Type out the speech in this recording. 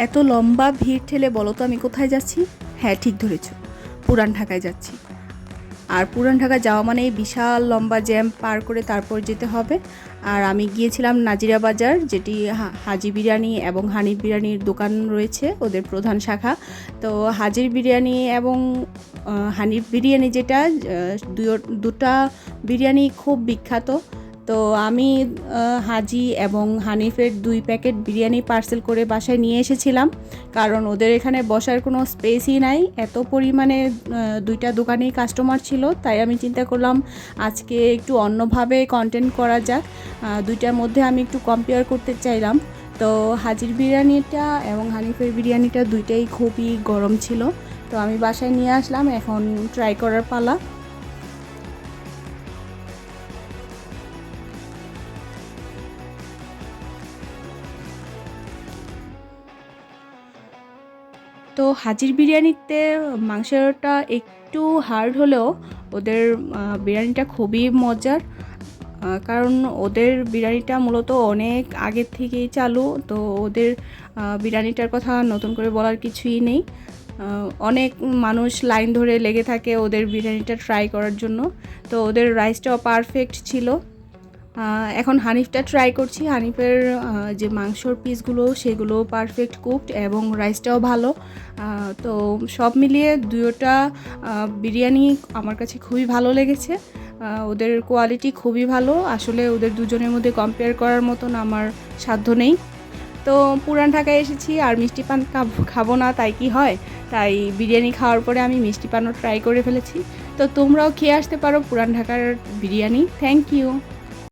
এত লম্বা ভিড় ঠেলে বলো তো আমি কোথায় যাচ্ছি? হ্যাঁ, ঠিক ধরেছ, পুরান ঢাকায় যাচ্ছি। আর পুরান ঢাকা যাওয়া মানেই বিশাল লম্বা জ্যাম পার করে তারপর যেতে হবে। আর আমি গিয়েছিলাম নাজিরা বাজার, যেটি হাজি বিরিয়ানি এবং হানিফ বিরিয়ানির দোকান রয়েছে, ওদের প্রধান শাখা। তো হাজির বিরিয়ানি এবং হানিফ বিরিয়ানি যেটা, দুটা বিরিয়ানি খুব বিখ্যাত। তো আমি হাজি এবং হানিফের 2 প্যাকেট বিরিয়ানি পার্সেল করে বাসায় নিয়ে এসেছিলাম, কারণ ওদের এখানে বসার কোনো স্পেসই নাই, এত পরিমাণে দুইটা দোকানেই কাস্টমার ছিল। তাই আমি চিন্তা করলাম আজকে একটু অন্যভাবে কন্টেন্ট করা যাক, দুইটার মধ্যে আমি একটু কম্পেয়ার করতে চাইলাম। তো হাজির বিরিয়ানিটা এবং হানিফের বিরিয়ানিটা দুইটাই খুবই গরম ছিল। তো আমি বাসায় নিয়ে আসলাম, এখন ট্রাই করার পালা। তো হাজির বিরিয়ানিতে মাংসটা একটু হার্ড হলেও ওদের বিরিয়ানিটা খুবই মজার, কারণ ওদের বিরিয়ানিটা মূলত অনেক আগের থেকেই চালু। তো ওদের বিরিয়ানিটার কথা নতুন করে বলার কিছুই নেই। অনেক মানুষ লাইন ধরে লেগে থাকে ওদের বিরিয়ানিটা ট্রাই করার জন্য। তো ওদের রাইসটাও পারফেক্ট ছিল। এখন হানিফটা ট্রাই করছি। হানিফের যে মাংসর পিসগুলো সেগুলো পারফেক্ট কুকড এবং রাইসটাও ভালো। তো সব মিলিয়ে দুটোটা বিরিয়ানি আমার কাছে খুবই ভালো লেগেছে। ওদের কোয়ালিটি খুবই ভালো। আসলে ওদের দুজনের মধ্যে কম্পেয়ার করার মতন আমার সাধ্য নেই। তো পুরান ঢাকায় এসেছি আর মিষ্টি পান খাবো না তাই কি হয়? তাই বিরিয়ানি খাওয়ার পরে আমি মিষ্টি পানও ট্রাই করে ফেলেছি। তো তোমরাও খেয়ে আসতে পারো পুরান ঢাকার বিরিয়ানি। Thank you.